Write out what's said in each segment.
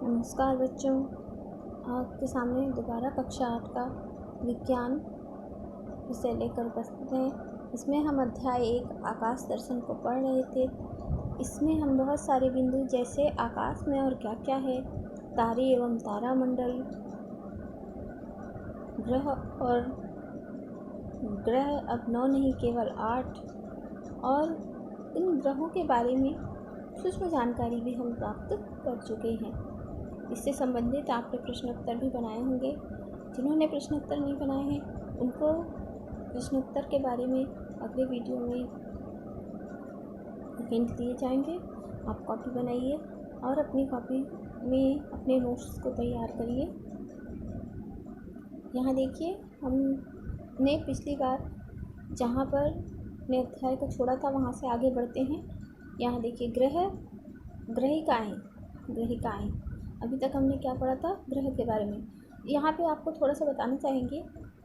नमस्कार बच्चों, आपके सामने दोबारा कक्षा 8 का विज्ञान विषय लेकर उपस्थित हैं। इसमें हम अध्याय 1 आकाश दर्शन को पढ़ रहे थे। इसमें हम बहुत सारे बिंदु जैसे आकाश में और क्या क्या है, तारे एवं तारामंडल, ग्रह अब 9 नहीं केवल 8 और इन ग्रहों के बारे में सूक्ष्म जानकारी भी हम प्राप्त कर चुके हैं। इससे संबंधित आपने प्रश्नोत्तर भी बनाए होंगे। जिन्होंने प्रश्नोत्तर नहीं बनाए हैं उनको प्रश्नोत्तर के बारे में अगले वीडियो में हिंट दिए जाएंगे। आप कॉपी बनाइए और अपनी कॉपी में अपने नोट्स को तैयार करिए। यहाँ देखिए, हमने पिछली बार जहाँ पर अपने अध्याय को छोड़ा था वहाँ से आगे बढ़ते हैं। यहाँ देखिए, ग्रहिकाएँ अभी तक हमने क्या पढ़ा था? ग्रह के बारे में। यहाँ पे आपको थोड़ा सा बताना चाहेंगे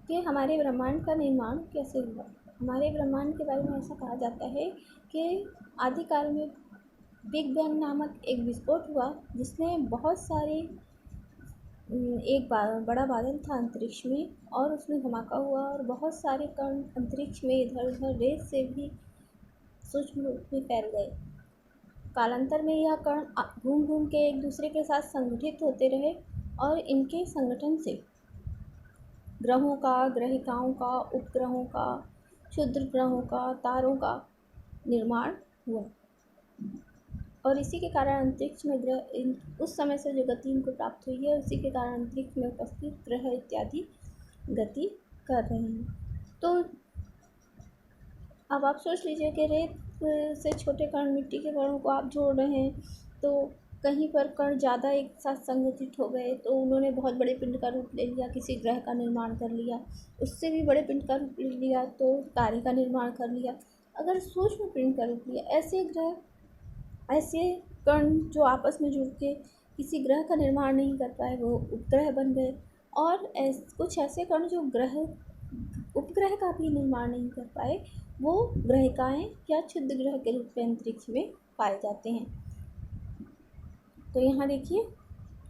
कि हमारे ब्रह्मांड का निर्माण कैसे हुआ। हमारे ब्रह्मांड के बारे में ऐसा कहा जाता है कि आदिकाल में बिग बैंग नामक एक विस्फोट हुआ, जिसमें बहुत सारे एक बड़ा बादल था अंतरिक्ष में और उसमें धमाका हुआ और बहुत सारे कण अंतरिक्ष में इधर उधर रेस से भी सूक्ष्म रूप में फैल गए। कालांतर में यह कण घूम घूम के एक दूसरे के साथ संगठित होते रहे और इनके संगठन से ग्रहों का, ग्रहिकाओं का, उपग्रहों का, क्षुद्र ग्रहों का, तारों का निर्माण हुआ और इसी के कारण अंतरिक्ष में ग्रह उस समय से जो गति इनको प्राप्त हुई है, उसी के कारण अंतरिक्ष में उपस्थित ग्रह इत्यादि गति कर रहे हैं। तो अब आप सोच लीजिए कि रेत से छोटे कण, मिट्टी के कणों को आप जोड़ रहे हैं, तो कहीं पर कण ज़्यादा एक साथ संगठित हो गए तो उन्होंने बहुत बड़े पिंड का रूप ले लिया, किसी ग्रह का निर्माण कर लिया। उससे भी बड़े पिंड का रूप ले लिया तो तारे का निर्माण कर लिया। अगर सूक्ष्म पिंड का रूप लिया, ऐसे कण जो आपस में जुड़ के किसी ग्रह का निर्माण नहीं कर पाए, वो उपग्रह बन गए। और कुछ ऐसे कण जो उपग्रह का भी निर्माण नहीं कर पाए, वो ग्रहिकाएँ या क्षुद्र ग्रह के रूप में अंतरिक्ष में पाए जाते हैं। तो यहाँ देखिए,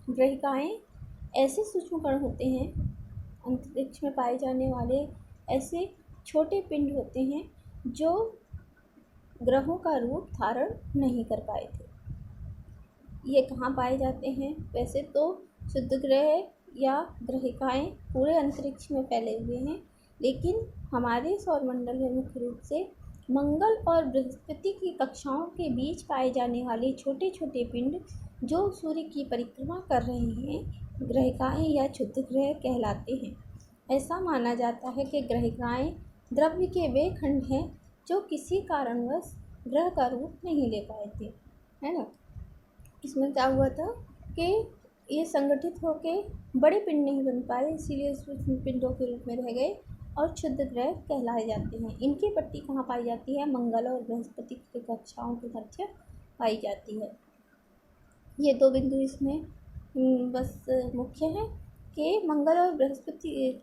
ग्रहिकाएँ ऐसे सूक्ष्म कण होते हैं, अंतरिक्ष में पाए जाने वाले ऐसे छोटे पिंड होते हैं जो ग्रहों का रूप धारण नहीं कर पाए थे। ये कहाँ पाए जाते हैं? वैसे तो क्षुद्र ग्रह या ग्रहिकाएँ पूरे अंतरिक्ष में फैले हुए हैं, लेकिन हमारे सौरमंडल में मुख्य रूप से मंगल और बृहस्पति की कक्षाओं के बीच पाए जाने वाले छोटे छोटे पिंड जो सूर्य की परिक्रमा कर रहे हैं, ग्रहिकाएँ या क्षुद्र ग्रह कहलाते हैं। ऐसा माना जाता है कि ग्रहिकाएँ द्रव्य के वे खंड हैं जो किसी कारणवश ग्रह का रूप नहीं ले पाए थे, है ना। इसमें क्या हुआ था कि ये संगठित होके बड़े पिंड नहीं बन पाए, इसीलिए सूक्ष्म पिंडों के रूप में रह गए और क्षुद्र ग्रह कहलाए जाते हैं। इनकी पट्टी कहाँ पाई जाती है? मंगल और बृहस्पति की कक्षाओं के मध्य पाई जाती है। ये दो बिंदु इसमें बस मुख्य हैं कि मंगल और बृहस्पति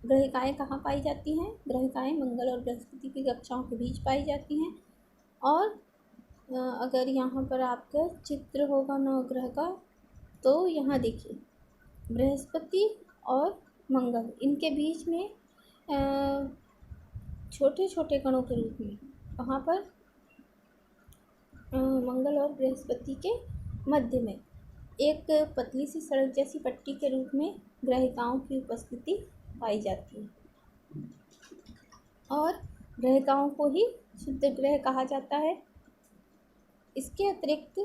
ग्रहिकाएँ कहाँ पाई जाती हैं? ग्रहिकाएँ मंगल और बृहस्पति की कक्षाओं के बीच पाई जाती हैं। और अगर यहाँ पर आपका चित्र होगा नवग्रह का, तो यहाँ देखिए, बृहस्पति और मंगल, इनके बीच में छोटे छोटे कणों के रूप में वहाँ पर मंगल और बृहस्पति के मध्य में एक पतली सी सड़क जैसी पट्टी के रूप में ग्रहिकाओं की उपस्थिति पाई जाती है और ग्रहिकाओं को ही क्षुद्र ग्रह कहा जाता है। इसके अतिरिक्त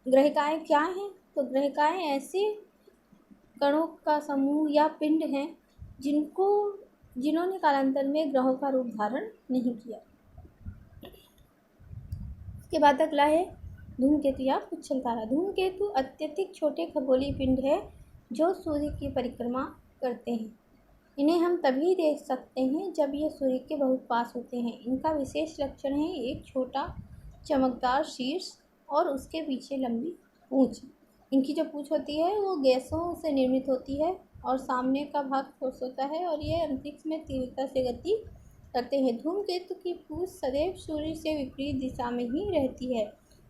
ग्रहिकाएँ क्या हैं? तो ग्रहिकाएँ ऐसे कणों का समूह या पिंड हैं जिन्होंने कालांतर में ग्रहों का रूप धारण नहीं किया। इसके बाद अगला है धूमकेतु या पुच्छल तारा। धूमकेतु अत्यधिक छोटे खगोलीय पिंड है जो सूर्य की परिक्रमा करते हैं। इन्हें हम तभी देख सकते हैं जब ये सूर्य के बहुत पास होते हैं। इनका विशेष लक्षण है एक छोटा चमकदार शीर्ष और उसके पीछे लंबी पूंछ। इनकी जो पूंछ होती है वो गैसों से निर्मित होती है और सामने का भाग ठोस होता है और ये अंतरिक्ष में तीव्रता से गति करते हैं। धूमकेतु की पूंछ सदैव सूर्य से विपरीत दिशा में ही रहती है।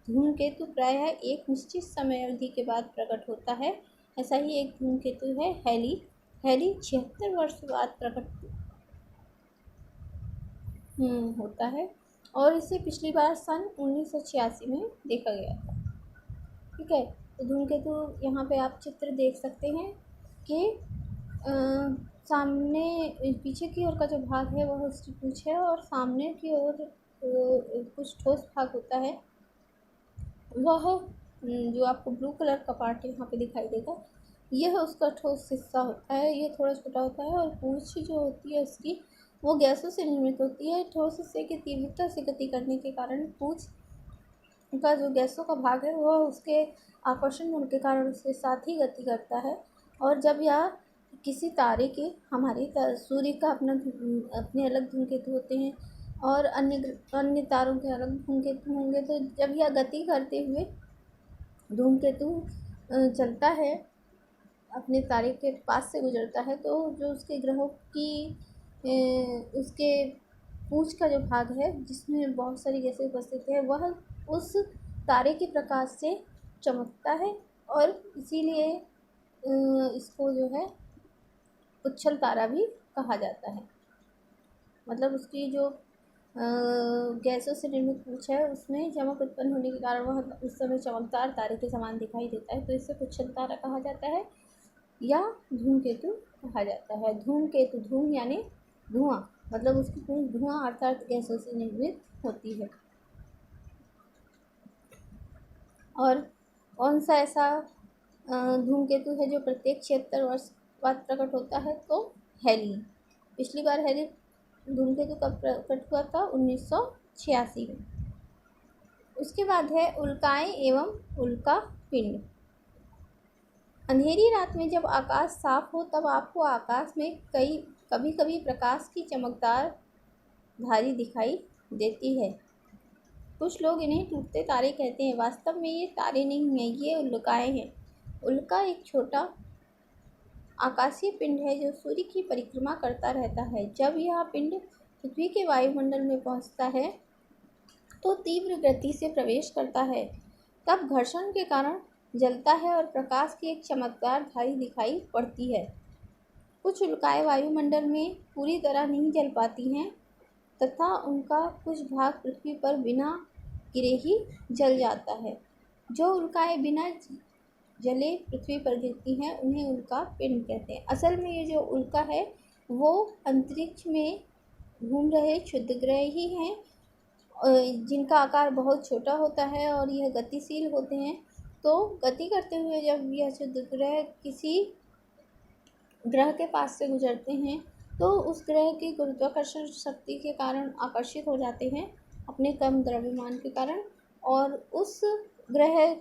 धूमकेतु प्रायः एक निश्चित समय अवधि के बाद प्रकट होता है। ऐसा ही एक धूमकेतु है हैली। हैली 76 वर्ष बाद प्रकट होता है और इसे पिछली बार सन 1986 में देखा गया था। ठीक है, तो धूमकेतु यहाँ पे आप चित्र देख सकते हैं कि सामने पीछे की ओर का जो भाग है वह उसकी पूंछ है और सामने की ओर कुछ ठोस भाग होता है, वह जो आपको ब्लू कलर का पार्ट यहाँ पे दिखाई देगा, यह उसका ठोस हिस्सा होता है। ये थोड़ा छोटा होता है और पूंछ जो होती है उसकी वो गैसों से निर्मित होती है। ठोस हिस्से की तीव्रता से गति करने के कारण पूंछ का जो गैसों का भाग है वह उसके आकर्षण बल के कारण उसके साथ ही गति करता है। और जब यह किसी तारे के, हमारे सूर्य का अपने अलग धूमकेतु होते हैं और अन्य तारों के अलग धूमकेतु होंगे, तो जब यह गति करते हुए धूमकेतु चलता है, अपने तारे के पास से गुजरता है, तो जो उसके ग्रहों की उसके पूंछ का जो भाग है जिसमें बहुत सारी गैसें उपस्थित है, वह उस तारे के प्रकाश से चमकता है और इसीलिए इसको जो है उच्छल तारा भी कहा जाता है। मतलब उसकी जो गैसों से निर्मित पूंछ है उसमें चमक उत्पन्न होने के कारण वह उस समय चमकदार तारे के समान दिखाई देता है, तो इसे उच्छल तारा कहा जाता है या धूमकेतु कहा जाता है। धूमकेतु, धूम यानी धुआं, मतलब उसकी पूंछ धुआं अर्थात गैसों से निर्मित होती है। और कौन सा ऐसा धूमकेतु है जो प्रत्येक 76 वर्ष बाद प्रकट होता है? तो हैली। पिछली बार हैली धूमकेतु कब प्रकट हुआ था? 1986 में। उसके बाद है उल्काएं एवं उल्का पिंड। अंधेरी रात में जब आकाश साफ हो तब आपको आकाश में कभी कभी प्रकाश की चमकदार धारी दिखाई देती है। कुछ लोग इन्हें टूटते तारे कहते हैं। वास्तव में ये तारे नहीं हैं, ये उल्काएं हैं। उल्का एक छोटा आकाशीय पिंड है जो सूर्य की परिक्रमा करता रहता है। जब यह पिंड पृथ्वी के वायुमंडल में पहुंचता है तो तीव्र गति से प्रवेश करता है, तब घर्षण के कारण जलता है और प्रकाश की एक चमकदार धारी दिखाई पड़ती है। कुछ उल्काएं वायुमंडल में पूरी तरह नहीं जल पाती हैं तथा उनका कुछ भाग पृथ्वी पर बिना गिरे ही जल जाता है। जो उल्काएं बिना जले पृथ्वी पर गिरती हैं उन्हें उल्का पिंड कहते हैं। असल में ये जो उल्का है वो अंतरिक्ष में घूम रहे क्षुद्रग्रह ही हैं जिनका आकार बहुत छोटा होता है और यह गतिशील होते हैं। तो गति करते हुए जब यह क्षुद्रग्रह किसी ग्रह के पास से गुजरते हैं तो उस ग्रह की गुरुत्वाकर्षण शक्ति के कारण आकर्षित हो जाते हैं अपने कम द्रव्यमान के कारण और उस ग्रह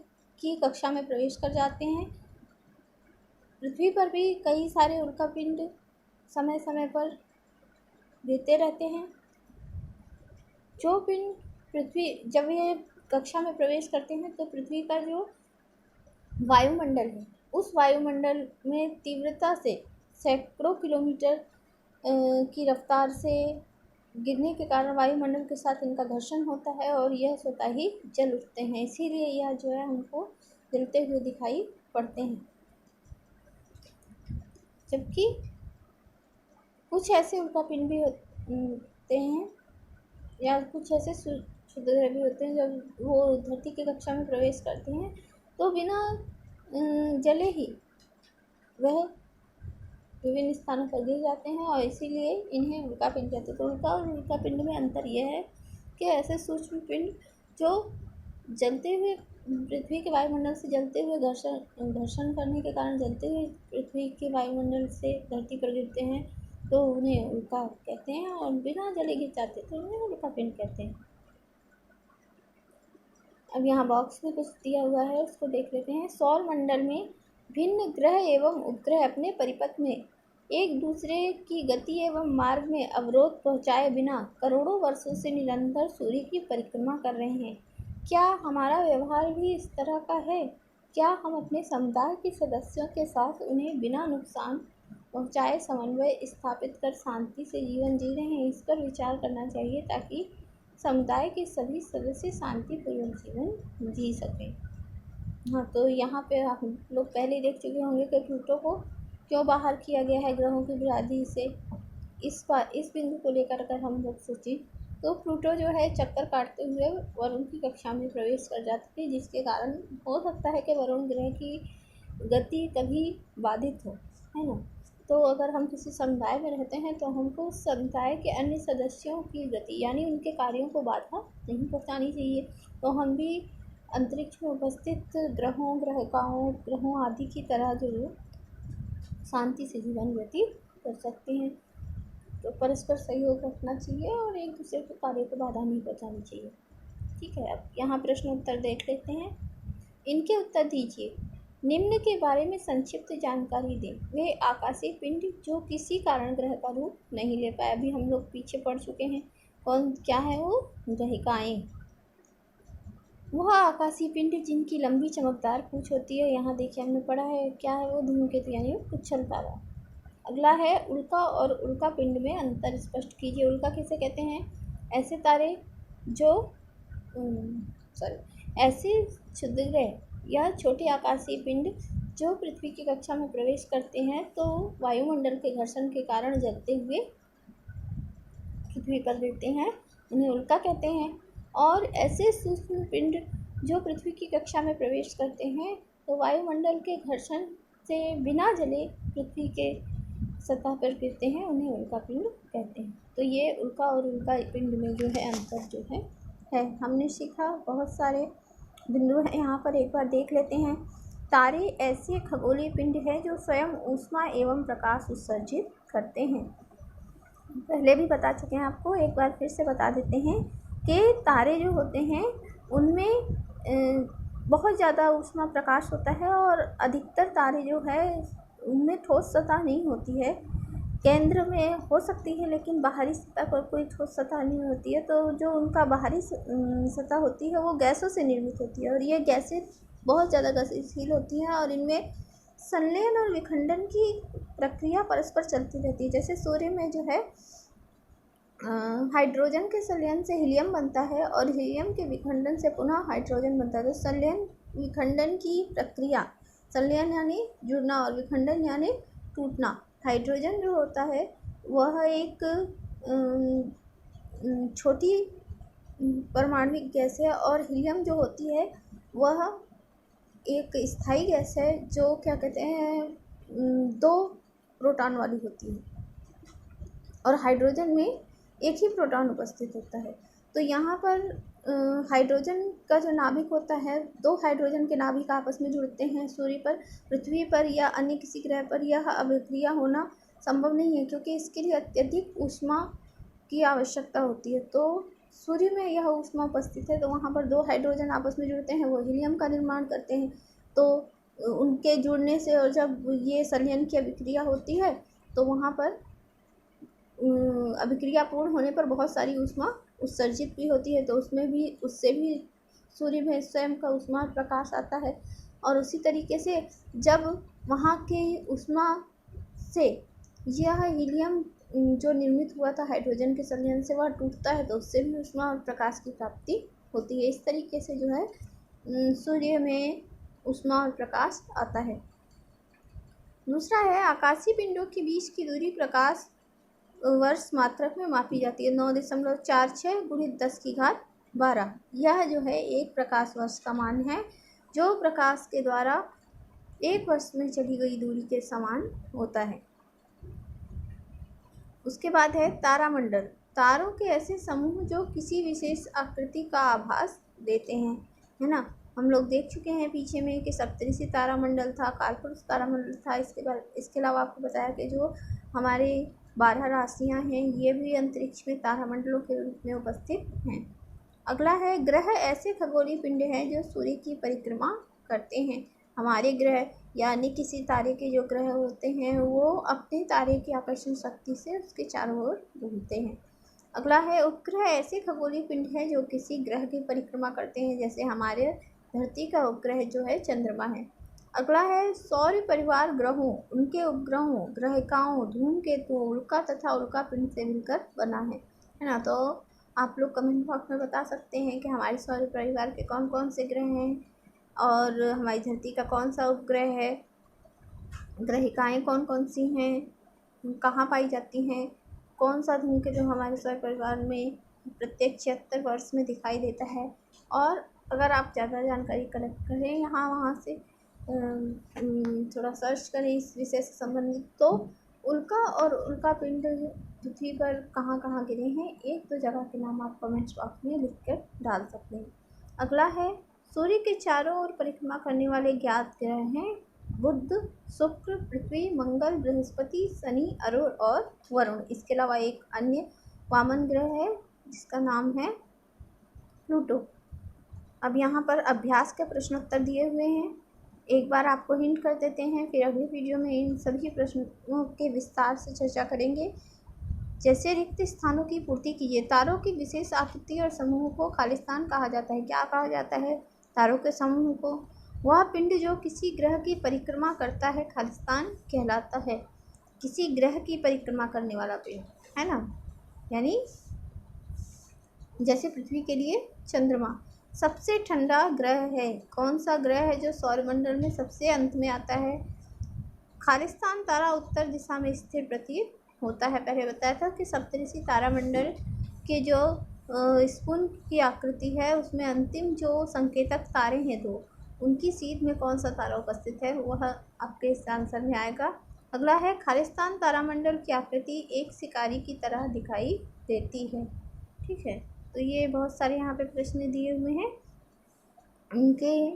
की कक्षा में प्रवेश कर जाते हैं। पृथ्वी पर भी कई सारे उल्कापिंड समय समय पर गिरते रहते हैं। जो पिंड पृथ्वी जब ये कक्षा में प्रवेश करते हैं तो पृथ्वी का जो वायुमंडल है उस वायुमंडल में तीव्रता से सैकड़ों किलोमीटर की रफ्तार से गिरने के कारण वायुमंडल के साथ इनका घर्षण होता है और यह स्वतः ही जल उठते हैं। इसीलिए यह जो है हमको जलते हुए दिखाई पड़ते हैं। जबकि कुछ ऐसे उल्कापिंड भी होते हैं या कुछ ऐसे क्षुद्रग्रह भी होते हैं जब वो धरती की कक्षा में प्रवेश करते हैं तो बिना जले ही वह विभिन्न स्थानों पर गिर जाते हैं और इसीलिए इन्हें उल्कापिंड कहते हैं। तो उल्का और उल्कापिंड में अंतर यह है कि ऐसे सूक्ष्म पिंड जो जलते हुए पृथ्वी के वायुमंडल से जलते हुए घर्षण करने के कारण जलते हुए पृथ्वी के वायुमंडल से धरती पर गिरते हैं तो उन्हें उल्का कहते हैं और बिना जले गिर जाते तो उन्हें उल्कापिंड कहते हैं। अब यहाँ बॉक्स में कुछ दिया हुआ है उसको देख लेते हैं। सौर मंडल में भिन्न ग्रह एवं उपग्रह अपने परिपथ में एक दूसरे की गति एवं मार्ग में अवरोध पहुँचाए बिना करोड़ों वर्षों से निरंतर सूर्य की परिक्रमा कर रहे हैं। क्या हमारा व्यवहार भी इस तरह का है? क्या हम अपने समुदाय के सदस्यों के साथ उन्हें बिना नुकसान पहुँचाए समन्वय स्थापित कर शांति से जीवन जी रहे हैं? इस पर विचार करना चाहिए ताकि समुदाय के सभी सदस्य शांतिपूर्वक जीवन जी सकें। हाँ, तो यहाँ पे आप लोग पहले देख चुके होंगे कि प्लूटो को क्यों बाहर किया गया है ग्रहों की बिरादरी से। इस बिंदु को लेकर अगर हम लोग सोचें तो प्लूटो जो है चक्कर काटते हुए वरुण की कक्षा में प्रवेश कर जाती है, जिसके कारण हो सकता है कि वरुण ग्रह की गति कभी बाधित हो, है ना। तो अगर हम किसी समुदाय में रहते हैं तो हमको समुदाय के अन्य सदस्यों की गति यानी उनके कार्यों को बाधा नहीं पहुंचानी चाहिए। तो हम भी अंतरिक्ष में उपस्थित ग्रहों आदि की तरह जो शांति से जीवन व्यतीत कर सकते हैं। तो परस्पर सहयोग रखना चाहिए और एक दूसरे के कार्य को बाधा नहीं पहुंचानी चाहिए। ठीक है, अब यहाँ प्रश्न उत्तर देख लेते हैं। इनके उत्तर दीजिए। निम्न के बारे में संक्षिप्त जानकारी दें। वे आकाशीय पिंड जो किसी कारण ग्रह का रूप नहीं ले पाए। अभी हम लोग पीछे पढ़ चुके हैं। क्या है वो? ग्रहिकाएं। वह आकाशीय पिंड जिनकी लंबी चमकदार पूंछ होती है। यहाँ देखिए हमने पढ़ा है क्या है वो? धूमकेतु यानी उछल तारा। अगला है उल्का और उल्का पिंड में अंतर स्पष्ट कीजिए। उल्का किसे कहते हैं? ऐसे तारे जो ऐसे क्षुद्रग्रह या छोटे आकाशीय पिंड जो पृथ्वी की कक्षा में प्रवेश करते हैं तो वायुमंडल के घर्षण के कारण जलते हुए पृथ्वी पर गिरते हैं, उन्हें उल्का कहते हैं। और ऐसे सूक्ष्म पिंड जो पृथ्वी की कक्षा में प्रवेश करते हैं तो वायुमंडल के घर्षण से बिना जले पृथ्वी के सतह पर गिरते हैं, उन्हें उल्का पिंड कहते हैं। तो ये उल्का और उल्का पिंड में जो है अंतर जो है हमने सीखा। बहुत सारे बिंदु हैं यहाँ पर, एक बार देख लेते हैं। तारे ऐसे खगोलीय पिंड हैं जो स्वयं ऊष्मा एवं प्रकाश उत्सर्जित करते हैं। पहले भी बता चुके हैं आपको, एक बार फिर से बता देते हैं कि तारे जो होते हैं उनमें बहुत ज़्यादा ऊष्मा प्रकाश होता है और अधिकतर तारे जो है उनमें ठोस सतह नहीं होती है। केंद्र में हो सकती है लेकिन बाहरी सतह पर कोई ठोस सतह नहीं होती है। तो जो उनका बाहरी सतह होती है वो गैसों से निर्मित होती है और ये गैसें बहुत ज़्यादा गतिशील होती हैं और इनमें संलयन और विखंडन की प्रक्रिया परस्पर चलती रहती है। जैसे सूर्य में जो है हाइड्रोजन के संलयन से हीलियम बनता है और हीलियम के विखंडन से पुनः हाइड्रोजन बनता है। तो संलयन विखंडन की प्रक्रिया, संलयन यानी जुड़ना और विखंडन यानी टूटना। हाइड्रोजन जो होता है वह एक छोटी परमाणविक गैस है और हीलियम जो होती है वह एक स्थायी गैस है जो क्या कहते हैं 2 प्रोटॉन वाली होती है और हाइड्रोजन में एक ही प्रोटॉन उपस्थित होता है। तो यहाँ पर हाइड्रोजन का जो नाभिक होता है, 2 हाइड्रोजन के नाभिक आपस में जुड़ते हैं। सूर्य पर, पृथ्वी पर या अन्य किसी ग्रह पर यह अभिक्रिया होना संभव नहीं है क्योंकि इसके लिए अत्यधिक ऊष्मा की आवश्यकता होती है। तो सूर्य में यह ऊष्मा उपस्थित है तो वहाँ पर 2 हाइड्रोजन आपस में जुड़ते हैं, वो हीलियम का निर्माण करते हैं। तो उनके जुड़ने से और जब ये संलयन की अभिक्रिया होती है तो वहाँ पर अभिक्रिया पूर्ण होने पर बहुत सारी ऊष्मा उत्सर्जित भी होती है। तो उससे भी सूर्य में स्वयं का ऊष्मा प्रकाश आता है। और उसी तरीके से जब वहाँ के ऊष्मा से यह हीलियम जो निर्मित हुआ था हाइड्रोजन के संलयन से वह टूटता है तो उससे भी ऊष्मा और प्रकाश की प्राप्ति होती है। इस तरीके से जो है सूर्य में ऊष्मा और प्रकाश आता है। दूसरा है आकाशीय पिंडों के बीच की दूरी प्रकाश वर्ष मात्रक में मापी जाती है। 9.46 × 10⁻12 यह जो है 1 प्रकाश वर्ष का मान है जो प्रकाश के द्वारा 1 वर्ष में चली गई दूरी के समान होता है। उसके बाद है तारामंडल। तारों के ऐसे समूह जो किसी विशेष आकृति का आभास देते हैं, है ना। हम लोग देख चुके हैं पीछे में कि सप्तऋषि तारामंडल था, कालपुरुष तारामंडल था। इसके अलावा आपको बताया कि जो हमारे 12 राशियाँ हैं ये भी अंतरिक्ष में तारामंडलों के रूप में उपस्थित हैं। अगला है ग्रह ऐसे खगोलीय पिंड हैं जो सूर्य की परिक्रमा करते हैं। हमारे ग्रह यानी किसी तारे के जो ग्रह होते हैं वो अपने तारे की आकर्षण शक्ति से उसके चारों ओर घूमते हैं। अगला है उपग्रह ऐसे खगोलीय पिंड हैं जो किसी ग्रह की परिक्रमा करते हैं, जैसे हमारे धरती का उपग्रह जो है चंद्रमा है। अगला है सौर परिवार ग्रहों, उनके उपग्रहों, ग्रहिकाओं, धूमकेतुओं, उल्का तथा उल्का पिंड से मिलकर बना है ना। तो आप लोग कमेंट बॉक्स में बता सकते हैं कि हमारे सौर परिवार के कौन कौन से ग्रह हैं और हमारी धरती का कौन सा उपग्रह है, ग्रहिकाएँ कौन कौन सी हैं, कहाँ पाई जाती हैं, कौन सा धूमकेतु हमारे सौर परिवार में प्रत्येक 76 वर्ष में दिखाई देता है। और अगर आप ज़्यादा जानकारी कलेक्ट करें यहाँ वहाँ से थोड़ा सर्च करें इस विषय से संबंधित, तो उल्का और उल्का पिंड पृथ्वी पर कहाँ कहाँ गिरे हैं, एक दो जगह के नाम आप कमेंट्स बॉक्स में लिख कर डाल सकते हैं। अगला है सूर्य के चारों ओर परिक्रमा करने वाले ज्ञात ग्रह हैं बुध, शुक्र, पृथ्वी, मंगल, बृहस्पति, शनि, अरुण और वरुण। इसके अलावा एक अन्य वामन ग्रह है जिसका नाम है प्लूटो। अब यहाँ पर अभ्यास के प्रश्नोत्तर दिए हुए हैं, एक बार आपको हिंट कर देते हैं, फिर अगली वीडियो में इन सभी प्रश्नों के विस्तार से चर्चा करेंगे। जैसे रिक्त स्थानों की पूर्ति कीजिए। तारों की विशेष आकृति और समूह को खालिस्तान कहा जाता है। क्या कहा जाता है तारों के समूह को? वह पिंड जो किसी ग्रह की परिक्रमा करता है खालिस्तान कहलाता है। किसी ग्रह की परिक्रमा करने वाला पिंड, है ना, यानी जैसे पृथ्वी के लिए चंद्रमा। सबसे ठंडा ग्रह है, कौन सा ग्रह है जो सौरमंडल में सबसे अंत में आता है? खालिस्तान तारा उत्तर दिशा में स्थिर प्रतीत होता है। पहले बताया था कि सप्तऋषि तारामंडल के जो स्पून की आकृति है उसमें अंतिम जो संकेतक तारे हैं दो, उनकी सीध में कौन सा तारा उपस्थित है, वह आपके इस आंसर में आएगा। अगला है खालिस्तान तारामंडल की आकृति एक शिकारी की तरह दिखाई देती है। ठीक है, तो ये बहुत सारे यहाँ पे प्रश्न दिए हुए हैं, उनके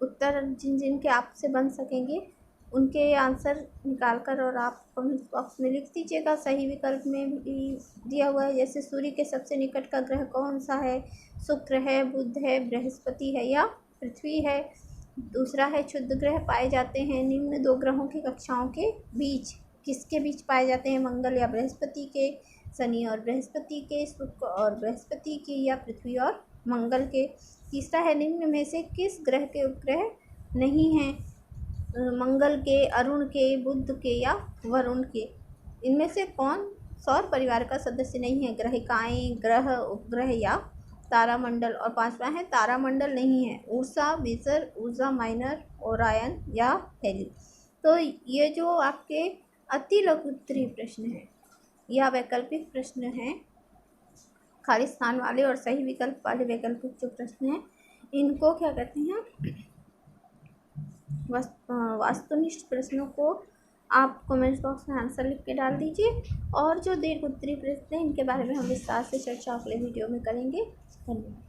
उत्तर जिन जिन के आपसे बन सकेंगे उनके आंसर निकाल कर और आप कमेंट बॉक्स में लिख दीजिएगा। सही विकल्प में भी दिया हुआ है, जैसे सूर्य के सबसे निकट का ग्रह कौन सा है? शुक्र है, बुध है, बृहस्पति है या पृथ्वी है। दूसरा है क्षुद्र ग्रह पाए जाते हैं निम्न दो ग्रहों की कक्षाओं के बीच, किसके बीच पाए जाते हैं? मंगल या बृहस्पति के, शनि और बृहस्पति के, शुक्र और बृहस्पति के या पृथ्वी और मंगल के। तीसरा है निम्न में से किस ग्रह के उपग्रह नहीं हैं? मंगल के, अरुण के, बुध के या वरुण के। इनमें से कौन सौर परिवार का सदस्य नहीं है? ग्रहिकाएँ, ग्रह, उपग्रह या तारामंडल। और पांचवा है तारामंडल नहीं है, Ursa Major, Ursa Minor, Orion या हेली। तो ये जो आपके अति लघु उत्तरीय प्रश्न है या वैकल्पिक प्रश्न हैं, खाली स्थान वाले और सही विकल्प वाले वैकल्पिक जो प्रश्न हैं, इनको क्या कहते हैं? वास्तुनिष्ठ प्रश्नों को आप कमेंट बॉक्स में आंसर लिख के डाल दीजिए। और जो दीर्घ उत्तरीय प्रश्न हैं इनके बारे में हम विस्तार से चर्चा अगले वीडियो में करेंगे। धन्यवाद।